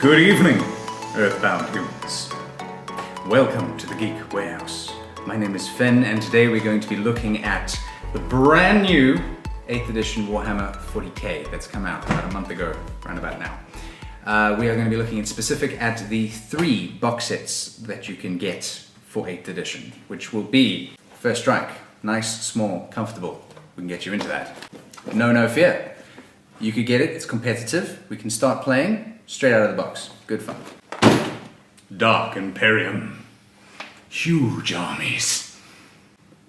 Good evening, Earthbound humans. Welcome to the Geek Warehouse. My name is Finn, and today we're going to be looking at the brand new 8th edition Warhammer 40K that's come out about a month ago, around about now. We are going to be looking in specific at the 3 box sets that you can get for 8th edition, which will be First Strike, nice, small, comfortable. We can get you into that. No fear. You could get it, it's competitive. We can start playing straight out of the box. Good fun. Dark Imperium. Huge armies.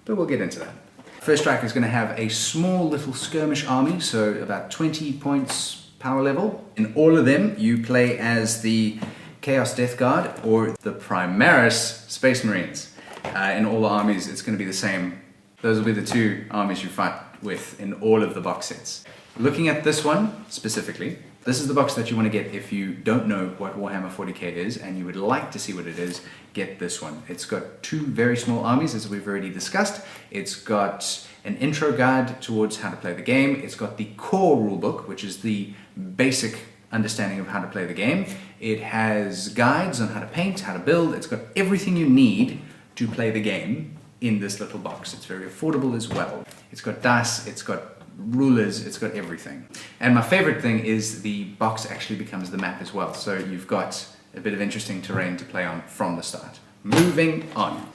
But we'll get into that. First Strike is going to have a small little skirmish army, so about 20 points power level. In all of them, you play as the Chaos Death Guard or the Primaris Space Marines. In all the armies, it's going to be the same. Those will be the 2 armies you fight with in all of the box sets. Looking at this one specifically, this is the box that you want to get if you don't know what Warhammer 40K is and you would like to see what it is. Get this one. It's got 2 very small armies, as we've already discussed. It's got an intro guide towards how to play the game. It's got the core rulebook, which is the basic understanding of how to play the game. It has guides on how to paint, how to build. It's got everything you need to play the game in this little box. It's very affordable as well. It's got dice, it's got rulers, it's got everything. And my favorite thing is the box actually becomes the map as well. So you've got a bit of interesting terrain to play on from the start. Moving on.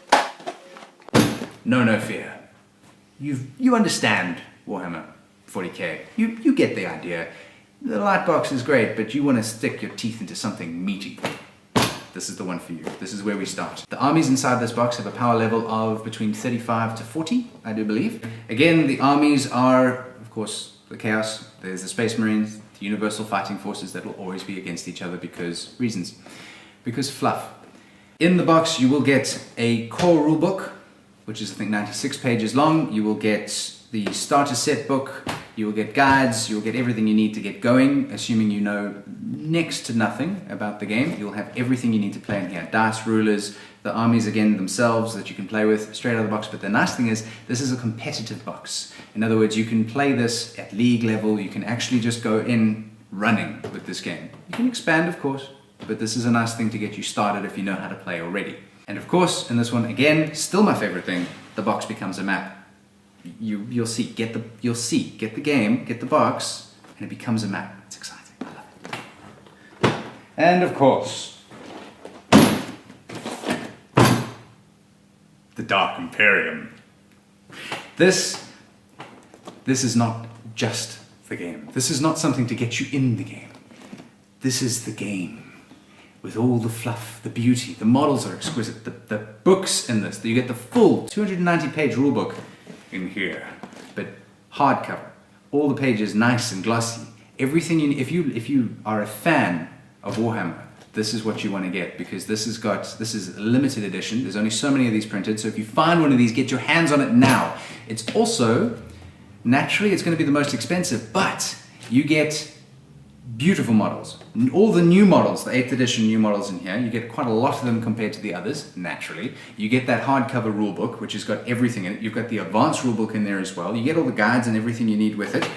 No fear. You understand Warhammer 40K. You get the idea. The light box is great, but you want to stick your teeth into something meaty. This is the one for you. This is where we start. The armies inside this box have a power level of between 35 to 40, I do believe. Again, the armies are, of course, the Chaos. There's the Space Marines, the Universal Fighting Forces that will always be against each other because reasons. Because fluff. In the box, you will get a core rulebook, which is I think 96 pages long. You will get the starter set book. You will get guides, you'll get everything you need to get going, assuming you know next to nothing about the game. You'll have everything you need to play in here. Dice, rulers, the armies again themselves that you can play with straight out of the box. But the nice thing is, this is a competitive box. In other words, you can play this at league level. You can actually just go in running with this game. You can expand, of course, but this is a nice thing to get you started if you know how to play already. And of course, in this one, again, still my favorite thing, the box becomes a map. You'll see, get the game, get the box, and it becomes a map. It's exciting, I love it. And of course, the Dark Imperium. This is not just the game. This is not something to get you in the game. This is the game. With all the fluff, the beauty, the models are exquisite, the books in this, you get the full 290-page rulebook in here, but hardcover. All the pages nice and glossy. Everything you need. If you are a fan of Warhammer, this is what you want to get, because this is a limited edition. There's only so many of these printed, so if you find one of these, get your hands on it now. It's also, naturally, it's going to be the most expensive, but you get beautiful models. All the new models, the 8th edition new models in here, you get quite a lot of them compared to the others, naturally. You get that hardcover rulebook, which has got everything in it. You've got the advanced rulebook in there as well. You get all the guides and everything you need with it.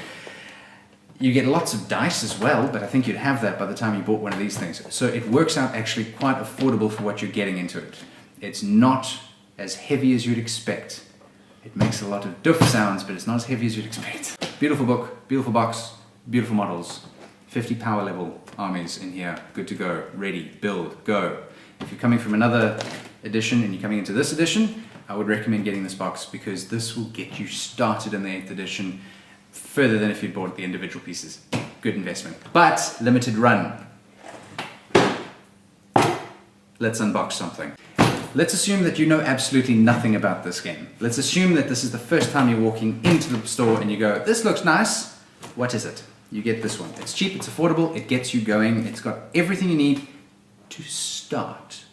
You get lots of dice as well, but I think you'd have that by the time you bought one of these things. So it works out actually quite affordable for what you're getting into it. It's not as heavy as you'd expect. It makes a lot of doof sounds, but it's not as heavy as you'd expect. Beautiful book, beautiful box, beautiful models. 50 power level armies in here, good to go, ready, build, go. If you're coming from another edition and you're coming into this edition, I would recommend getting this box because this will get you started in the 8th edition further than if you'd bought the individual pieces. Good investment. But, limited run. Let's unbox something. Let's assume that you know absolutely nothing about this game. Let's assume that this is the first time you're walking into the store and you go, this looks nice, what is it? You get this one. It's cheap, it's affordable, it gets you going, it's got everything you need to start.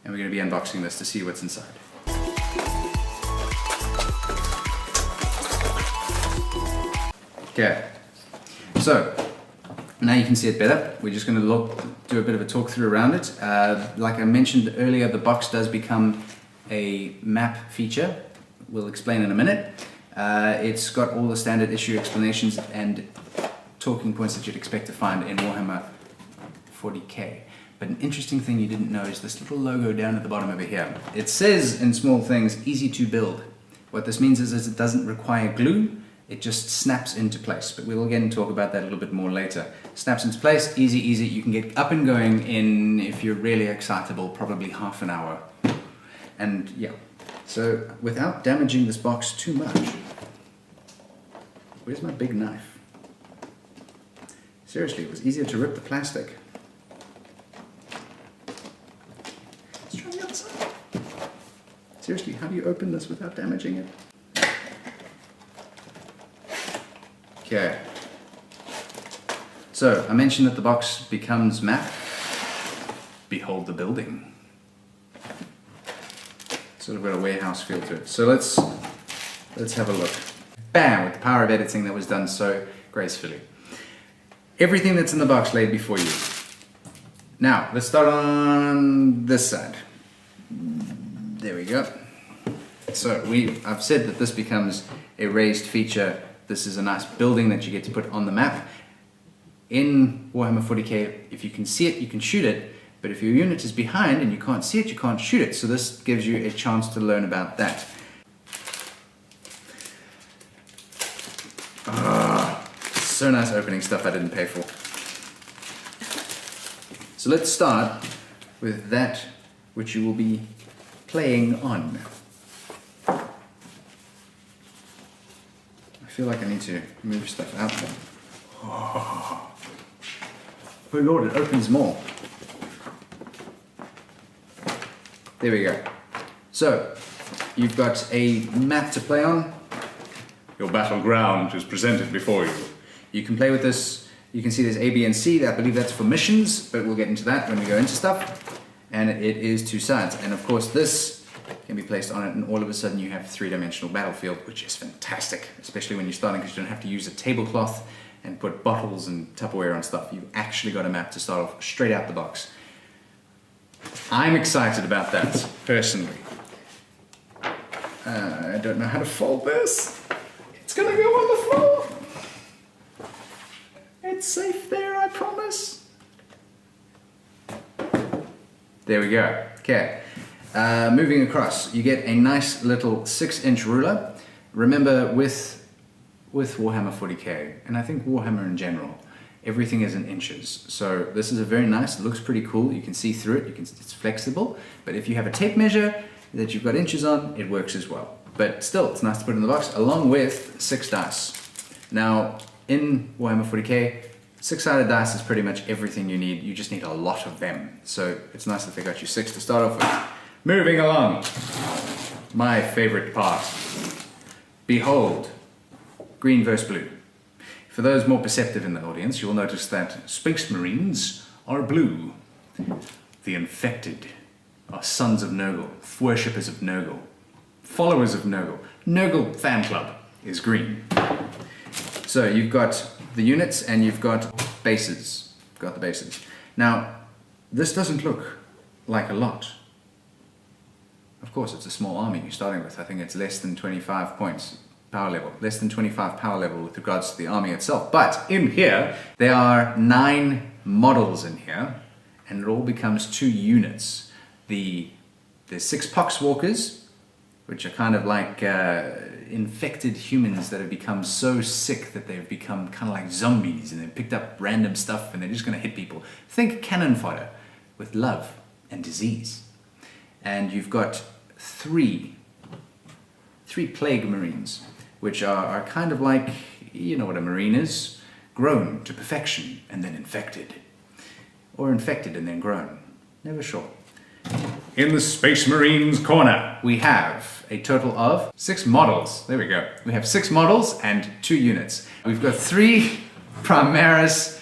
And we're going to be unboxing this to see what's inside. Okay, so now you can see it better. We're just going to do a bit of a talk through around it. Like I mentioned earlier, the box does become a map feature. We'll explain in a minute. It's got all the standard issue explanations and talking points that you'd expect to find in Warhammer 40K. But an interesting thing you didn't know is this little logo down at the bottom over here. It says in small things, easy to build. What this means is it doesn't require glue, it just snaps into place. But we'll again talk about that a little bit more later. Snaps into place, easy, easy. You can get up and going in, if you're really excitable, probably half an hour. And yeah, so without damaging this box too much, where's my big knife? Seriously, it was easier to rip the plastic. Let's try the other side. Seriously, how do you open this without damaging it? Okay. So, I mentioned that the box becomes map. Behold the building. Sort of got a warehouse feel to it. So let's have a look. Bam! With the power of editing that was done so gracefully. Everything that's in the box laid before you. Now, let's start on this side. There we go. So I've said that this becomes a raised feature. This is a nice building that you get to put on the map. In Warhammer 40K, if you can see it, you can shoot it. But if your unit is behind and you can't see it, you can't shoot it. So this gives you a chance to learn about that. So nice opening stuff I didn't pay for. So let's start with that which you will be playing on. I feel like I need to move stuff out there. Oh Lord, it opens more. There we go. So, you've got a map to play on. Your battleground is presented before you. You can play with this. You can see there's A, B, and C. I believe that's for missions, but we'll get into that when we go into stuff. And it is two sides. And of course this can be placed on it, and all of a sudden you have a three-dimensional battlefield, which is fantastic, especially when you're starting, because you don't have to use a tablecloth and put bottles and Tupperware on stuff. You've actually got a map to start off straight out the box. I'm excited about that, personally. I don't know how to fold this. It's gonna go on the floor. It's safe there, I promise. There we go. Okay. Moving across, you get a nice little 6-inch ruler. Remember, with Warhammer 40K, and I think Warhammer in general, everything is in inches. So this is a very nice, it looks pretty cool. You can see through it, it's flexible. But if you have a tape measure that you've got inches on, it works as well. But still, it's nice to put in the box, along with 6 dice. Now, in Warhammer 40K, 6-sided dice is pretty much everything you need. You just need a lot of them. So it's nice that they got you 6 to start off with. Moving along, my favorite part. Behold, green versus blue. For those more perceptive in the audience, you'll notice that Space Marines are blue. The infected are sons of Nurgle, worshippers of Nurgle, followers of Nurgle. Nurgle fan club is green. So you've got the units and you've got bases. Got the bases. Now, this doesn't look like a lot. Of course, it's a small army you're starting with. I think it's less than 25 points power level. Less than 25 power level with regards to the army itself. But in here, there are 9 models in here, and it all becomes 2 units. There's 6 poxwalkers, which are kind of like infected humans that have become so sick that they've become kind of like zombies, and they've picked up random stuff and they're just going to hit people. Think cannon fodder with love and disease. And you've got 3 plague marines, which are kind of like, you know what a marine is, grown to perfection and then infected. Or infected and then grown. Never sure. In the Space Marines corner, we have a total of 6 models. There we go. We have 6 models and 2 units. We've got 3 Primaris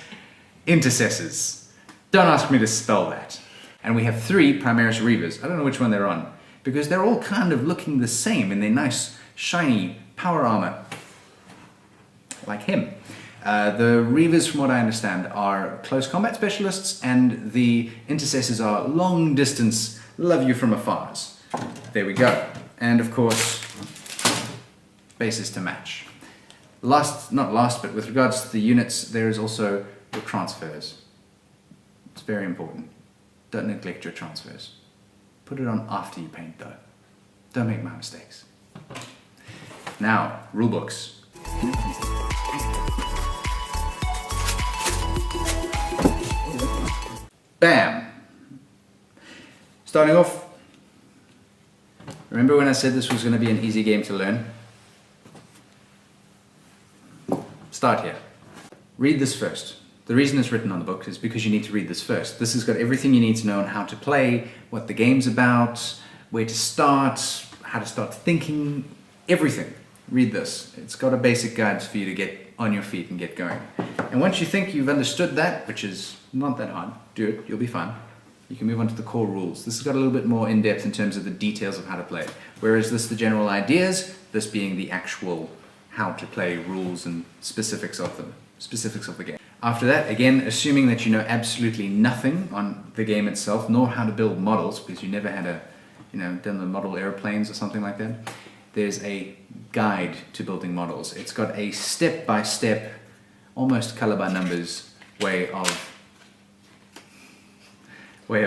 Intercessors. Don't ask me to spell that. And we have 3 Primaris Reavers. I don't know which one they're on, because they're all kind of looking the same in their nice, shiny power armor. Like him. The Reavers, from what I understand, are close combat specialists, and the Intercessors are long distance, love you from afars. There we go. And of course, bases to match. Not last, but with regards to the units, there is also the transfers. It's very important. Don't neglect your transfers. Put it on after you paint though. Don't make my mistakes. Now, rulebooks. Bam! Starting off, remember when I said this was going to be an easy game to learn? Start here. Read this first. The reason it's written on the book is because you need to read this first. This has got everything you need to know on how to play, what the game's about, where to start, how to start thinking, everything. Read this. It's got a basic guide for you to get on your feet and get going. And once you think you've understood that, which is not that hard, do it, you'll be fine. You can move on to the core rules. This has got a little bit more in-depth in terms of the details of how to play. Whereas this, the general ideas, this being the actual how to play rules and specifics of the game. After that, again, assuming that you know absolutely nothing on the game itself, nor how to build models, because you never had done the model airplanes or something like that, there's a guide to building models. It's got a step-by-step, almost color by numbers way of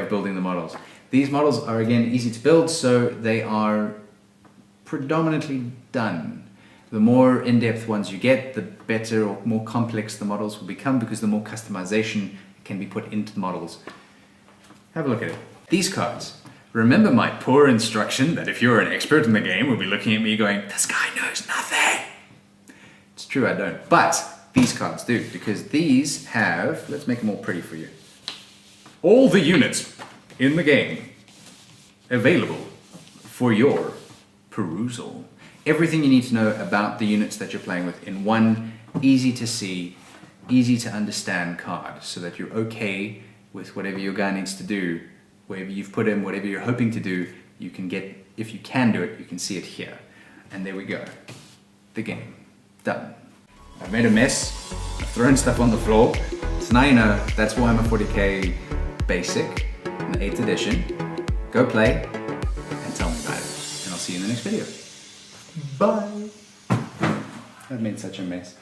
building the models. These models are again easy to build, so they are predominantly done. The more in-depth ones you get, the better or more complex the models will become, because the more customization can be put into the models. Have a look at it. These cards. Remember my poor instruction that if you're an expert in the game, will be looking at me going, this guy knows nothing. It's true, I don't. But these cards do, because these have, let's make them all pretty for you, all the units in the game available for your perusal. Everything you need to know about the units that you're playing with in one easy to see, easy to understand card, so that you're okay with whatever your guy needs to do, wherever you've put him, whatever you're hoping to do, you can get, if you can do it, you can see it here. And there we go. The game. Done. I've made a mess. I've thrown stuff on the floor. So now you know that's Warhammer 40K Basic in the 8th edition. Go play and tell me about it. And I'll see you in the next video. Bye. I've made such a mess.